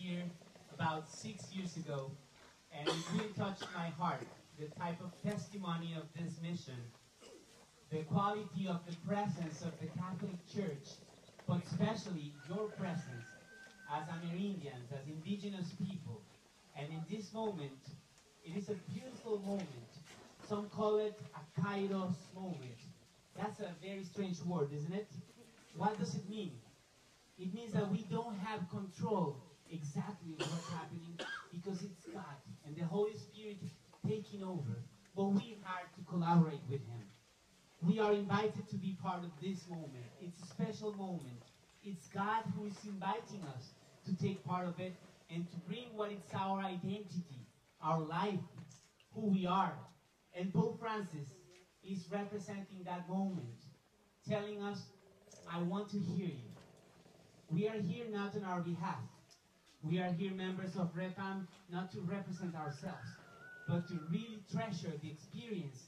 here about 6 years ago, and it really touched my heart, the type of testimony of this mission, the quality of the presence of the Catholic Church, but especially your presence as Amerindians, as indigenous people. And in this moment, it is a beautiful moment. Some call it a kairos moment. That's a very strange word, isn't it? What does it mean? It means that we don't have control exactly of what's happening because it's God and the Holy Spirit taking over. But we are to collaborate with Him. We are invited to be part of this moment. It's a special moment. It's God who is inviting us to take part of it and to bring what is our identity, our life, who we are. And Pope Francis is representing that moment, telling us, I want to hear you. We are here not on our behalf. We are here members of REPAM not to represent ourselves, but to really treasure the experience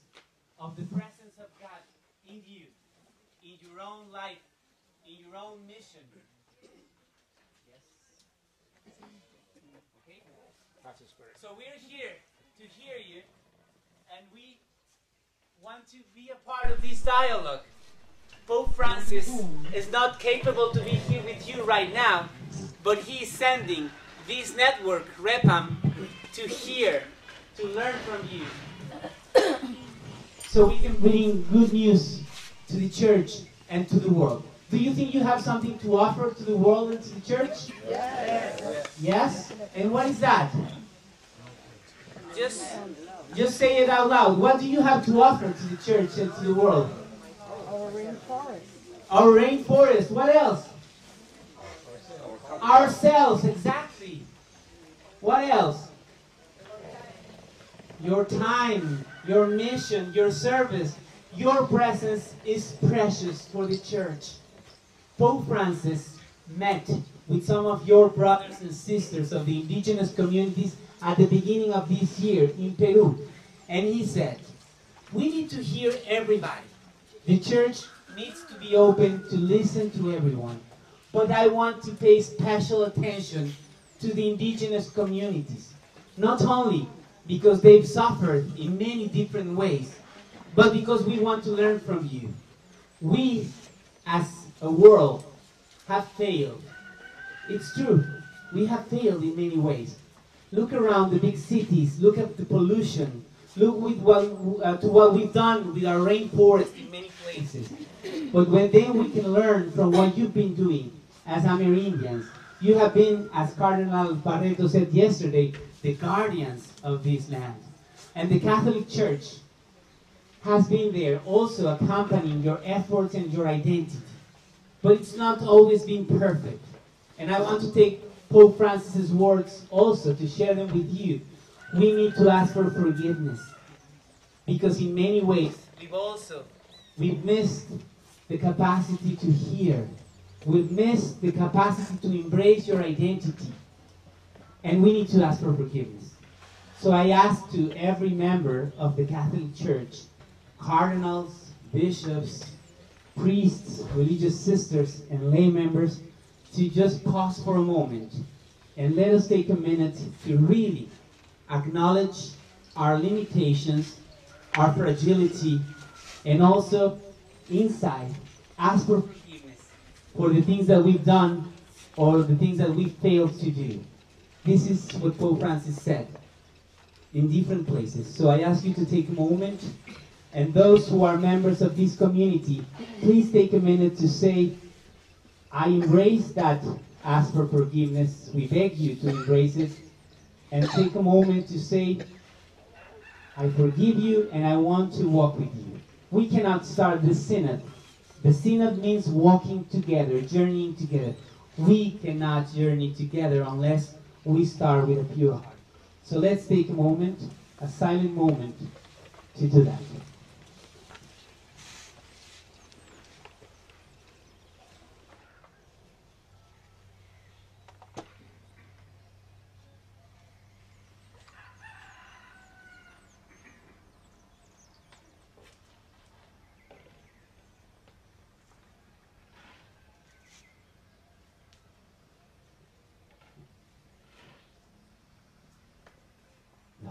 of the presence of God in you, in your own life, in your own mission. Yes? Okay? So we're here to hear you, and we want to be a part of this dialogue. Pope Francis is not capable to be here with you right now, but he is sending this network, REPAM, to hear, to learn from you, so we can bring good news to the church and to the world. Do you think you have something to offer to the world and to the church? Yes. Yes? And what is that? Just say it out loud. What do you have to offer to the church and to the world? Our rainforest. Our rainforest. What else? Ourselves, exactly. What else? Your time, your mission, your service, your presence is precious for the church. Pope Francis met with some of your brothers and sisters of the indigenous communities at the beginning of this year in Peru. And he said, we need to hear everybody. The church needs to be open to listen to everyone. But I want to pay special attention to the indigenous communities. Not only because they've suffered in many different ways, but because we want to learn from you. We, as a world, have failed. It's true. We have failed in many ways. Look around the big cities. Look at the pollution. Look to what we've done with our rainforest in many places. But then we can learn from what you've been doing as Amerindians. You have been, as Cardinal Barreto said yesterday, the guardians of this land. And the Catholic Church has been there also accompanying your efforts and your identity. But it's not always been perfect. And I want to take Pope Francis's words also to share them with you. We need to ask for forgiveness. Because in many ways, we've missed the capacity to hear. We've missed the capacity to embrace your identity. And we need to ask for forgiveness. So I ask to every member of the Catholic Church, cardinals, bishops, priests, religious sisters, and lay members, to just pause for a moment and let us take a minute to really acknowledge our limitations, our fragility, and also inside ask for forgiveness for the things that we've done or the things that we failed to do. This is what Pope Francis said in different places. So I ask you to take a moment, and those who are members of this community, please take a minute to say, I embrace that ask for forgiveness. We beg you to embrace it. And take a moment to say, I forgive you and I want to walk with you. We cannot start the Synod. The Synod means walking together, journeying together. We cannot journey together unless we start with a pure heart. So let's take a moment, a silent moment, to do that.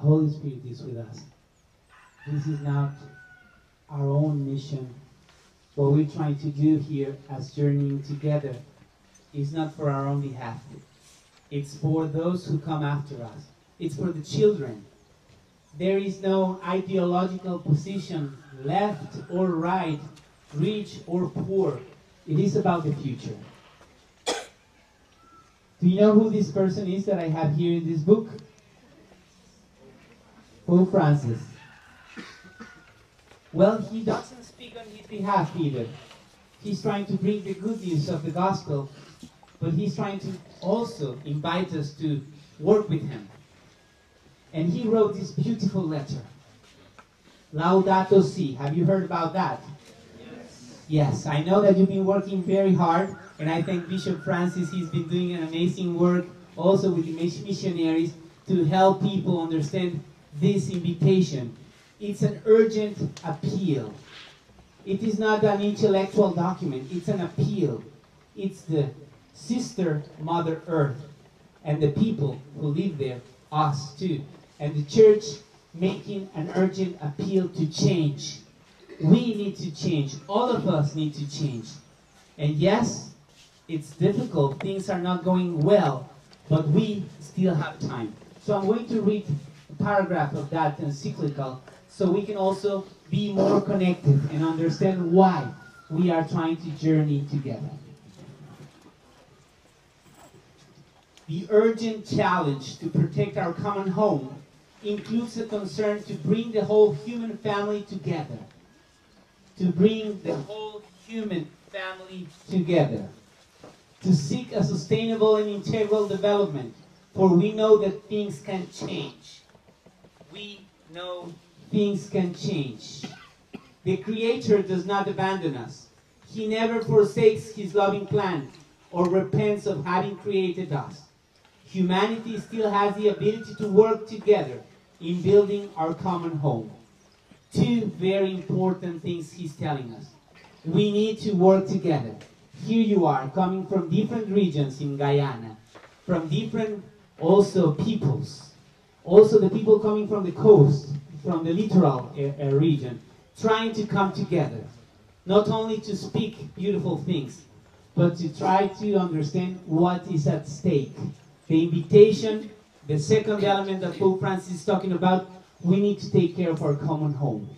Holy Spirit is with us. This is not our own mission. What we're trying to do here as journeying together is not for our own behalf. It's for those who come after us. It's for the children. There is no ideological position, left or right, rich or poor. It is about the future. Do you know who this person is that I have here in this book? Pope Francis. Well, he doesn't speak on his behalf either. He's trying to bring the good news of the gospel, but he's trying to also invite us to work with him. And he wrote this beautiful letter. Laudato Si. Have you heard about that? Yes, I know that you've been working very hard, and I thank Bishop Francis. He's been doing an amazing work also with the missionaries to help people understand this invitation. It's an urgent appeal. It is not an intellectual document. It's an appeal. It's the sister Mother Earth and the people who live there, us too, and the church making an urgent appeal to change. We need to change. All of us need to change. And yes, it's difficult. Things are not going well, but we still have time. So I'm going to read a paragraph of that encyclical so we can also be more connected and understand why we are trying to journey together. The urgent challenge to protect our common home includes a concern to bring the whole human family together. To bring the whole human family together. To seek a sustainable and integral development, for we know that things can change. We know things can change. The Creator does not abandon us. He never forsakes His loving plan or repents of having created us. Humanity still has the ability to work together in building our common home. Two very important things He's telling us. We need to work together. Here you are, coming from different regions in Guyana, from different also peoples, also the people coming from the coast, from the littoral region, trying to come together, not only to speak beautiful things, but to try to understand what is at stake. The invitation, the second element that Pope Francis is talking about, we need to take care of our common home.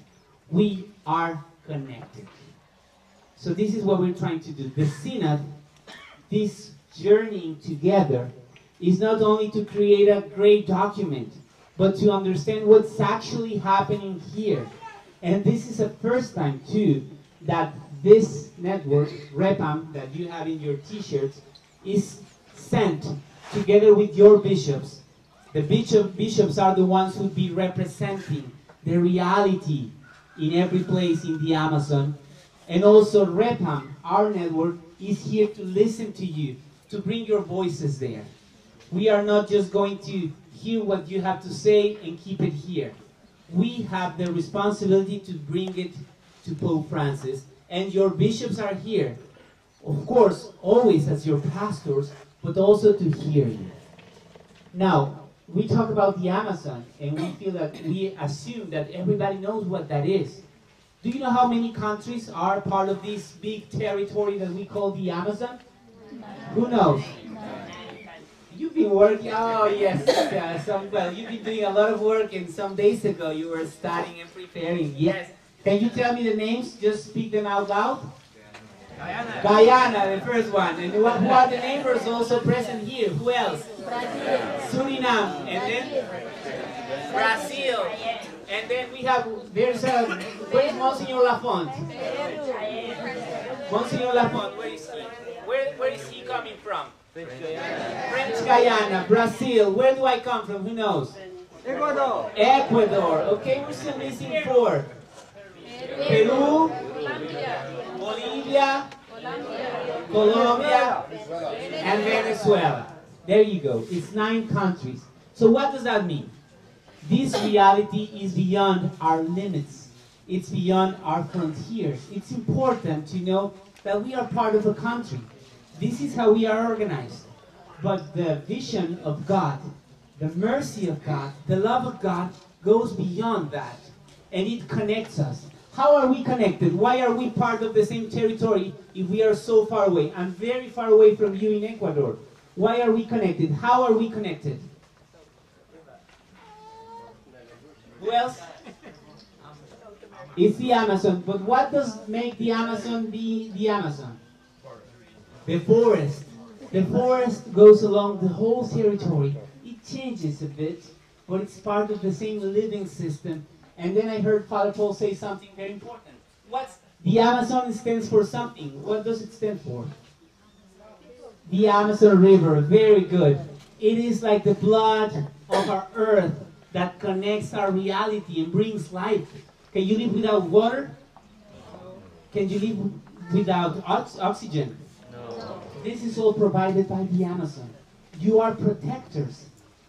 We are connected. So this is what we're trying to do. The Synod, this journeying together, is not only to create a great document, but to understand what's actually happening here. And this is the first time, too, that this network, REPAM, that you have in your t-shirts, is sent together with your bishops. The bishops are the ones who will be representing the reality in every place in the Amazon. And also REPAM, our network, is here to listen to you, to bring your voices there. We are not just going to hear what you have to say and keep it here. We have the responsibility to bring it to Pope Francis. And your bishops are here, of course, always as your pastors, but also to hear you. Now, we talk about the Amazon, and we feel that we assume that everybody knows what that is. Do you know how many countries are part of this big territory that we call the Amazon? No. Who knows? No. You've been working, oh yes, well, you've been doing a lot of work, and some days ago you were studying and preparing, yes. Can you tell me the names? Just speak them out loud. Guyana. Guyana, the first one. And who are the neighbors also present here? Who else? Brazil. Suriname. And then? Brazil. And then we have, where's Monsignor Lafont? Monsignor Lafont, where is he? Where is he coming from? French Guyana, Brazil. Where do I come from? Who knows? Ecuador. Ecuador. Okay, we're still missing four. Peru, Bolivia, Colombia, and Venezuela. There you go. It's 9 countries. So what does that mean? This reality is beyond our limits. It's beyond our frontiers. It's important to know that we are part of a country. This is how we are organized. But the vision of God, The mercy of God, the love of God goes beyond that. And it connects us. How are we connected? Why are we part of the same territory if we are so far away? I'm very far away from you in Ecuador. Why are we connected? How are we connected? Who else? It's the Amazon. But what does make the Amazon be the Amazon? The forest. The forest goes along the whole territory. It changes a bit, but it's part of the same living system. And then I heard Father Paul say something very important. What's the Amazon stands for something. What does it stand for? The Amazon River. Very good. It is like the blood of our earth that connects our reality and brings life. Can you live without water? Can you live without oxygen? No. This is all provided by the Amazon. You are protectors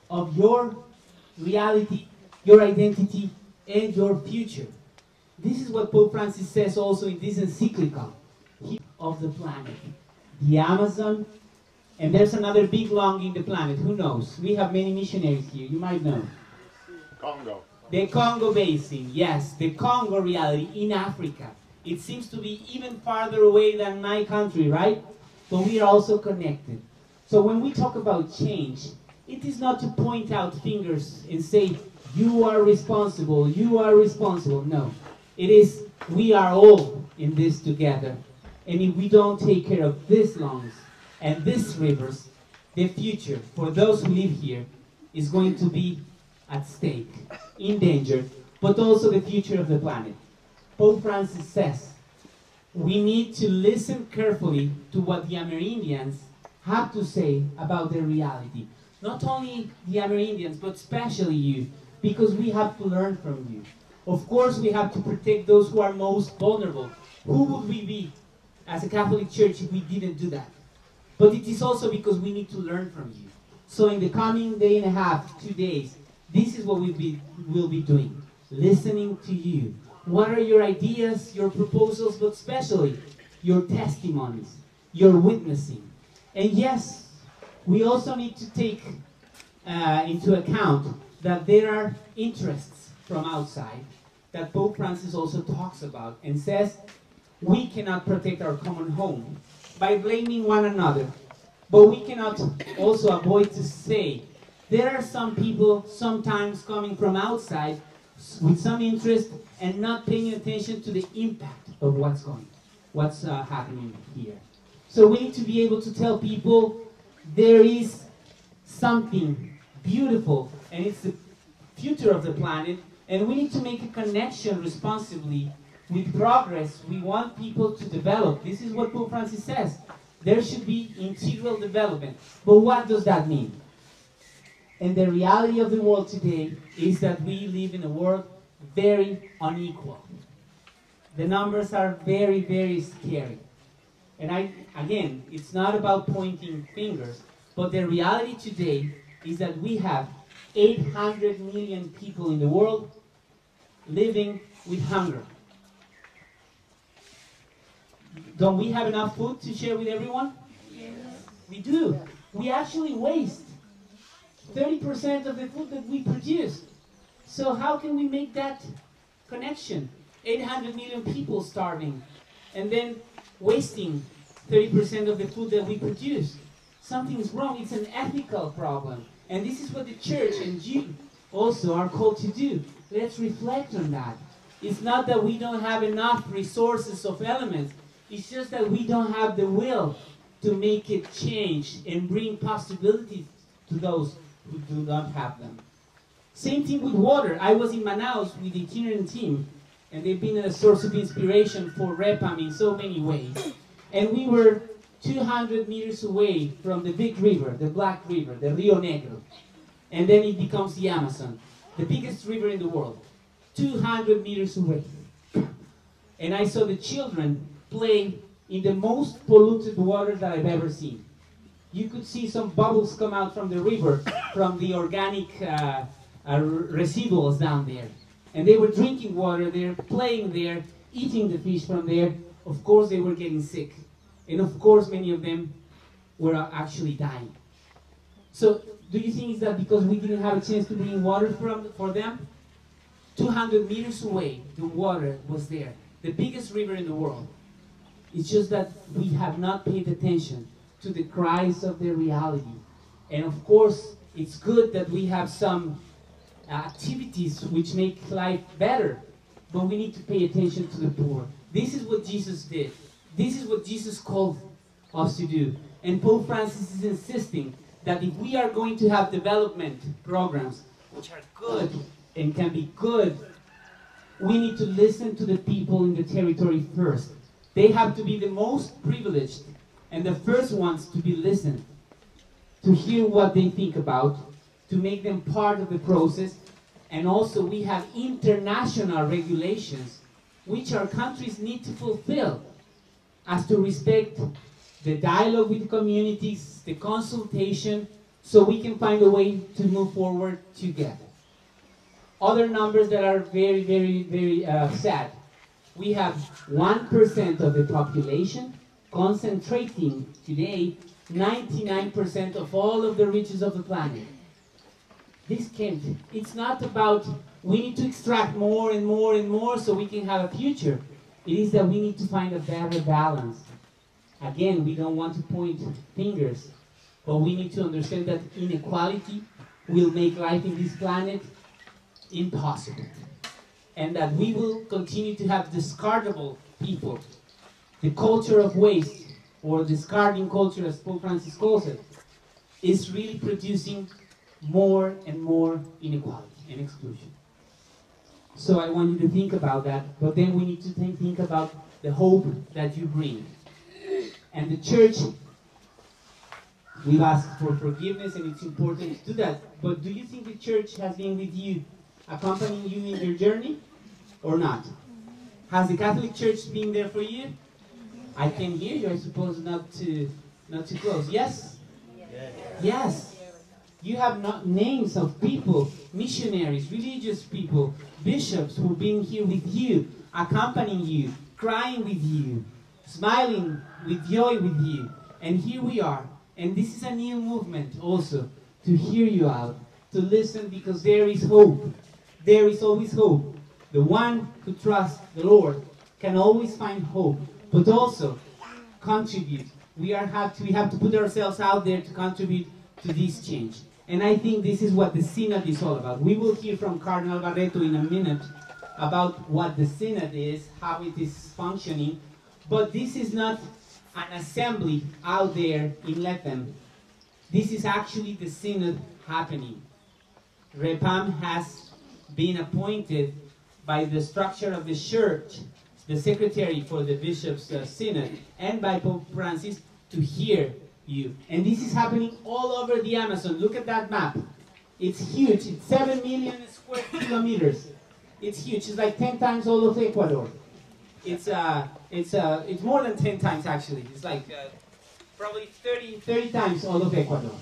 of your reality, your identity, and your future. This is what Pope Francis says also in this encyclical of the planet. The Amazon, and there's another big lung in the planet. Who knows? We have many missionaries here. You might know. Congo. The Congo Basin, yes, the Congo reality in Africa. It seems to be even farther away than my country, right? But we are also connected. So when we talk about change, it is not to point out fingers and say, you are responsible, you are responsible. No, it is, we are all in this together. And if we don't take care of these lungs and these rivers, the future for those who live here is going to be at stake, in danger, but also the future of the planet. Pope Francis says, we need to listen carefully to what the Amerindians have to say about their reality. Not only the Amerindians, but especially you, because we have to learn from you. Of course, we have to protect those who are most vulnerable. Who would we be as a Catholic Church if we didn't do that? But it is also because we need to learn from you. So in the coming day and a half, 2 days, this is what we'll be doing. Listening to you. What are your ideas, your proposals, but especially your testimonies, your witnessing. And yes, we also need to take into account that there are interests from outside that Pope Francis also talks about and says we cannot protect our common home by blaming one another. But we cannot also avoid to say there are some people sometimes coming from outside with some interest and not paying attention to the impact of what's happening here. So we need to be able to tell people there is something beautiful and it's the future of the planet, and we need to make a connection responsibly with progress. We want people to develop. This is what Pope Francis says. There should be integral development. But what does that mean? And the reality of the world today is that we live in a world very unequal. The numbers are very, very scary. And again, it's not about pointing fingers, but the reality today is that we have 800 million people in the world living with hunger. Don't we have enough food to share with everyone? Yes. We do. We actually waste 30% of the food that we produce. So how can we make that connection? 800 million people starving and then wasting 30% of the food that we produce. Something's wrong. It's an ethical problem. And this is what the church and you also are called to do. Let's reflect on that. It's not that we don't have enough resources of elements. It's just that we don't have the will to make it change and bring possibilities to those who do not have them. Same thing with water. I was in Manaus with the itinerant team, and they've been a source of inspiration for REPAM in so many ways. And we were 200 meters away from the big river, the Black River, the Rio Negro. And then it becomes the Amazon, the biggest river in the world, 200 meters away. And I saw the children play in the most polluted water that I've ever seen. You could see some bubbles come out from the river, from the organic residuals down there. And they were drinking water there, playing there, eating the fish from there. Of course, they were getting sick. And of course, many of them were actually dying. So Do you think it's that because we didn't have a chance to bring water for them? 200 meters away, the water was there. The biggest river in the world. It's just that we have not paid attention to the cries of the reality. And of course, it's good that we have some activities which make life better, but we need to pay attention to the poor. This is what Jesus did. This is what Jesus called us to do. And Pope Francis is insisting that if we are going to have development programs, which are good and can be good, we need to listen to the people in the territory first. They have to be the most privileged and the first ones to be listened, to hear what they think about, to make them part of the process. And also we have international regulations which our countries need to fulfill, as to respect the dialogue with the communities, the consultation, so we can find a way to move forward together. Other numbers that are very, very, very sad. We have 1% of the population concentrating today 99% of all of the riches of the planet. This can't. It's not about we need to extract more and more and more so we can have a future. It is that we need to find a better balance. Again, we don't want to point fingers, but we need to understand that inequality will make life in this planet impossible. And that we will continue to have discardable people. The culture of waste, or discarding culture as Pope Francis calls it, is really producing more and more inequality and exclusion. So I want you to think about that, but then we need to think about the hope that you bring. And the church, we've asked for forgiveness, and it's important to do that. But do you think the church has been with you, accompanying you in your journey, or not? Has the Catholic Church been there for you? I can hear you. I suppose not too close. Yes? Yes. You have names of people, missionaries, religious people, bishops who've been here with you, accompanying you, crying with you, smiling with joy with you. And here we are. And this is a new movement also, to hear you out, to listen, because there is hope. There is always hope. The one who trusts the Lord can always find hope, but also contribute. We have to put ourselves out there to contribute to this change. And I think this is what the Synod is all about. We will hear from Cardinal Barreto in a minute about what the Synod is, how it is functioning. But this is not an assembly out there in Lethem. This is actually the Synod happening. Repam has been appointed by the structure of the church, the secretary for the Bishops' Synod, and by Pope Francis to hear you. And this is happening all over the Amazon. Look at that map. It's huge. It's 7 million square kilometers. It's huge. It's like 10 times all of Ecuador. It's more than 10 times actually. It's like probably 30 times all of Ecuador.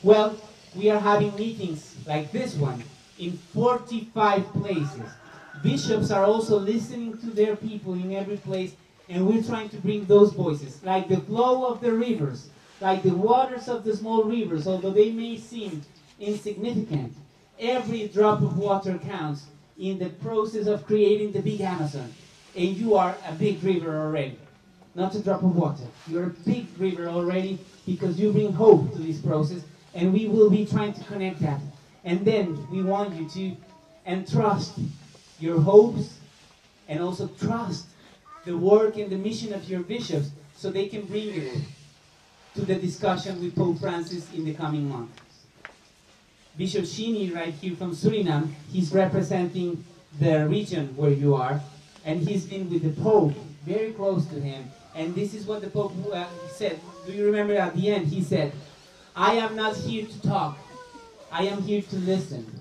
Well, we are having meetings like this one in 45 places. Bishops are also listening to their people in every place, and we're trying to bring those voices, like the flow of the rivers, like the waters of the small rivers, although they may seem insignificant. Every drop of water counts in the process of creating the big Amazon. And you are a big river already. Not a drop of water. You're a big river already because you bring hope to this process, and we will be trying to connect that. And then we want you to entrust your hopes and also trust the work and the mission of your bishops so they can bring it to the discussion with Pope Francis in the coming months. Bishop Shini, right here from Suriname, he's representing the region where you are, and he's been with the Pope, very close to him. And this is what the Pope said. Do you remember at the end? He said, I am not here to talk. I am here to listen.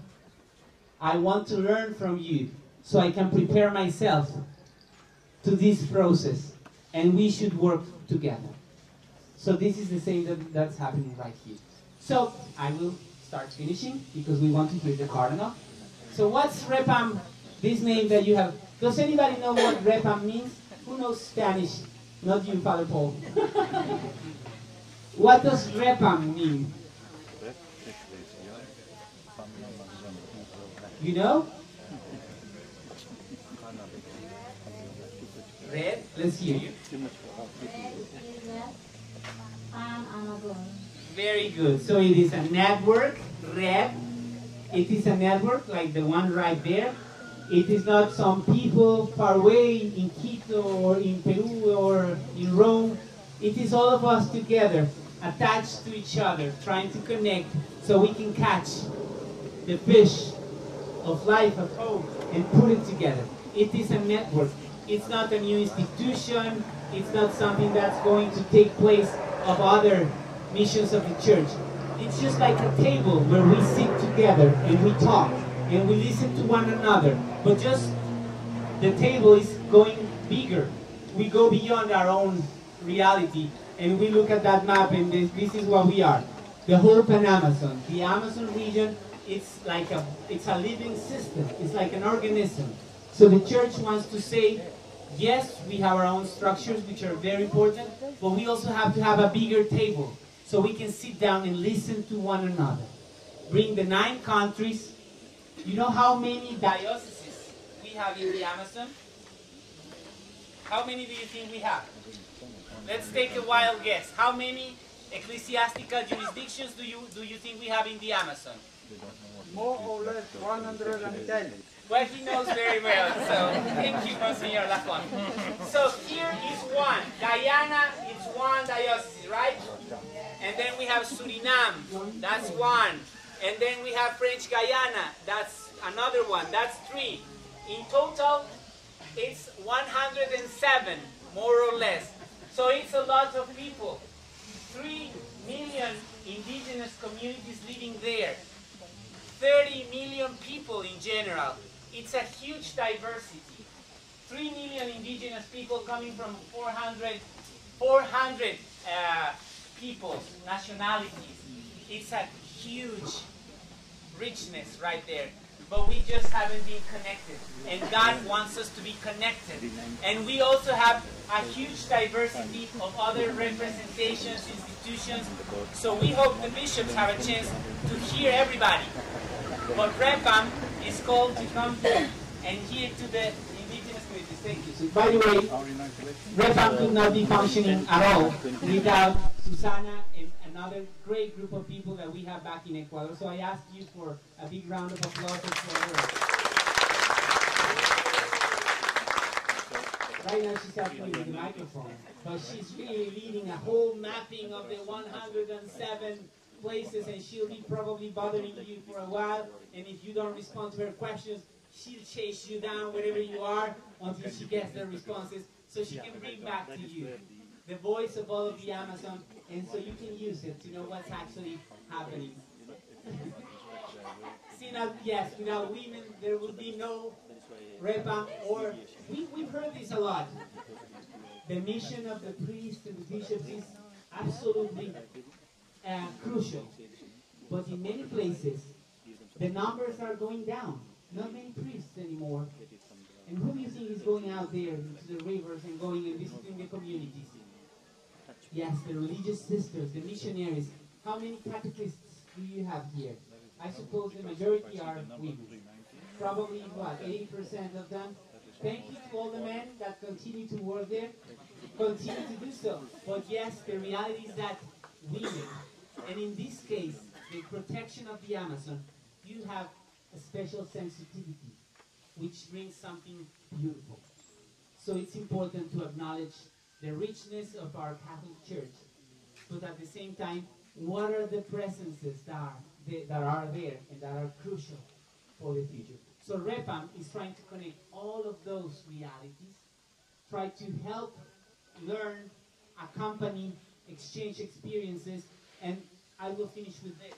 I want to learn from you so I can prepare myself to this process. And we should work together. So this is the same that's happening right here. So I will start finishing because we want to hear the Cardinal. So what's Repam, this name that you have? Does anybody know what Repam means? Who knows Spanish? Not you, Father Paul. What does Repam mean? You know? Red, let's hear you. Very good. So it is a network, red. It is a network like the one right there. It is not some people far away in Quito or in Peru or in Rome. It is all of us together, attached to each other, trying to connect so we can catch the fish of life, of hope, and put it together. It is a network. It's not a new institution. It's not something that's going to take place of other missions of the church. It's just like a table where we sit together and we talk and we listen to one another. But just the table is going bigger. We go beyond our own reality and we look at that map and this is what we are. The whole Pan-Amazon. The Amazon region, it's a living system. It's like an organism. So the church wants to say, yes, we have our own structures which are very important, but we also have to have a bigger table so we can sit down and listen to one another. Bring the 9 countries. You know how many dioceses we have in the Amazon? How many do you think we have? Let's take a wild guess. How many ecclesiastical jurisdictions do you think we have in the Amazon? More or less 110. Well, he knows very well, so thank you, Monsignor Lafont. So here is one. Guyana is one diocese, right? And then we have Suriname, that's one. And then we have French Guyana, that's another one, that's 3. In total, it's 107, more or less. So it's a lot of people. 3 million indigenous communities living there. 30 million people in general. It's a huge diversity. 3 million indigenous people coming from 400 peoples, nationalities. It's a huge richness right there. But we just haven't been connected. And God wants us to be connected. And we also have a huge diversity of other representations, institutions. So we hope the bishops have a chance to hear everybody. But REPAM is called to come here and hear to the indigenous communities. Thank you. So, by the way, REPAM could not be functioning at all without Susana and another great group of people that we have back in Ecuador. So I ask you for a big round of applause for her. Right now she's actually with the microphone, but she's really leading a whole mapping of the 107 places, and she'll be probably bothering you for a while, and if you don't respond to her questions, she'll chase you down wherever you are until she gets the responses, so she can bring back to you the voice of all of the Amazon, and so you can use it to know what's actually happening. Synod, yes, without women there will be no REPAM, or we've heard this a lot. The mission of the priests and the bishops is absolutely crucial, but in many places the numbers are going down. Not many priests anymore. And who do you think is going out there into the rivers and going and visiting the communities? Yes, the religious sisters, the missionaries. How many catechists do you have here? I suppose the majority are women. Probably, what, 80% of them? Thank you to all the men that continue to work there. Continue to do so. But yes, the reality is that women, and in this case, the protection of the Amazon, you have a special sensitivity, which brings something beautiful. So it's important to acknowledge the richness of our Catholic Church, but at the same time, what are the presences that are there and that are crucial for the future? So REPAM is trying to connect all of those realities, try to help, learn, accompany, exchange experiences, and I will finish with this.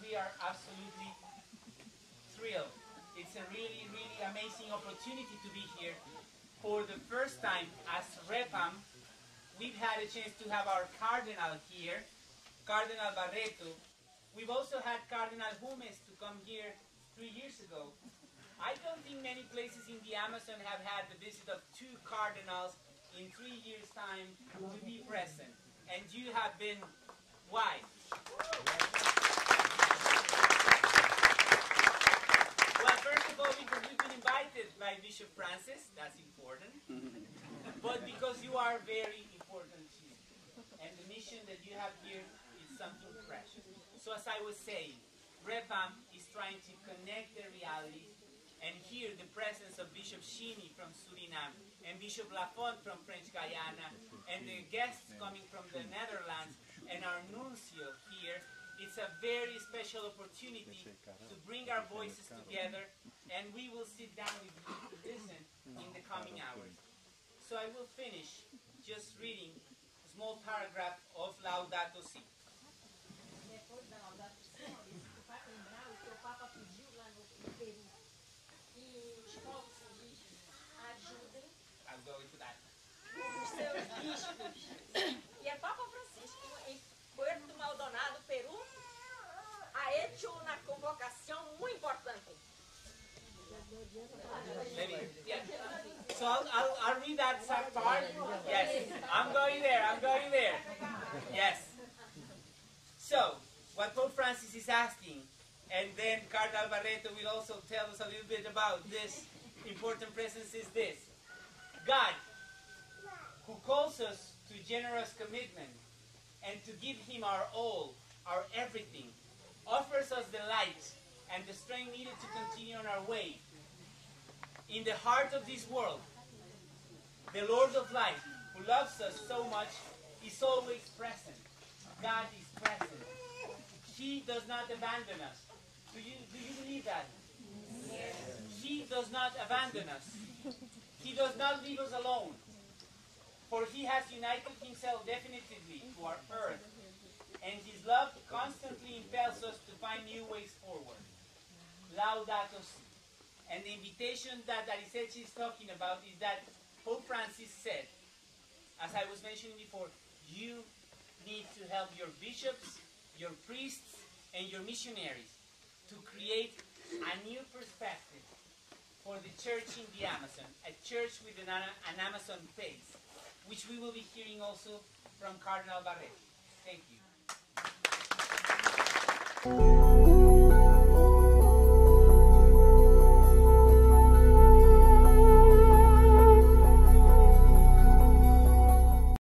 We are absolutely thrilled. It's a really, really amazing opportunity to be here. For the first time as REPAM, we've had a chance to have our Cardinal here, Cardinal Barreto. We've also had Cardinal Humes to come here 3 years ago. I don't think many places in the Amazon have had the visit of 2 cardinals in 3 years' time to be present. And you have been, why? Bishop Francis, that's important, but because you are very important too. And the mission that you have here is something precious. So as I was saying, Repam is trying to connect the realities, and here the presence of Bishop Shini from Suriname and Bishop Lafont from French Guyana and the guests coming from the Netherlands and our nuncio here, it's a very special opportunity to bring our voices together, and we will sit down with you to listen in the coming hours. So I will finish just reading a small paragraph of Laudato Si. Depois da Laudato Si, Maurício, vai lembrar o que o Papa pediu lá no Peru. E os povos indígenas ajudem I'll go into that. os seus bispos. E é Papa Francisco, em Puerto Maldonado, Peru, ha hecho una convocación muy importante. Yeah. So I'll read that part. Yes, I'm going there. Yes. So, what Pope Francis is asking, and then Cardinal Barreto will also tell us a little bit about this important presence, is this. God, who calls us to generous commitment and to give Him our all, our everything, offers us the light and the strength needed to continue on our way. In the heart of this world, the Lord of light, who loves us so much, is always present. God is present. He does not abandon us. Do you believe that? Yes. He does not abandon us. He does not leave us alone. For He has united Himself definitively to our earth, and His love constantly impels us to find new ways forward. Laudato Si. And the invitation that Arisechi is talking about is that Pope Francis said, as I was mentioning before, you need to help your bishops, your priests, and your missionaries to create a new perspective for the church in the Amazon, a church with an Amazon face, which we will be hearing also from Cardinal Barreto. Thank you.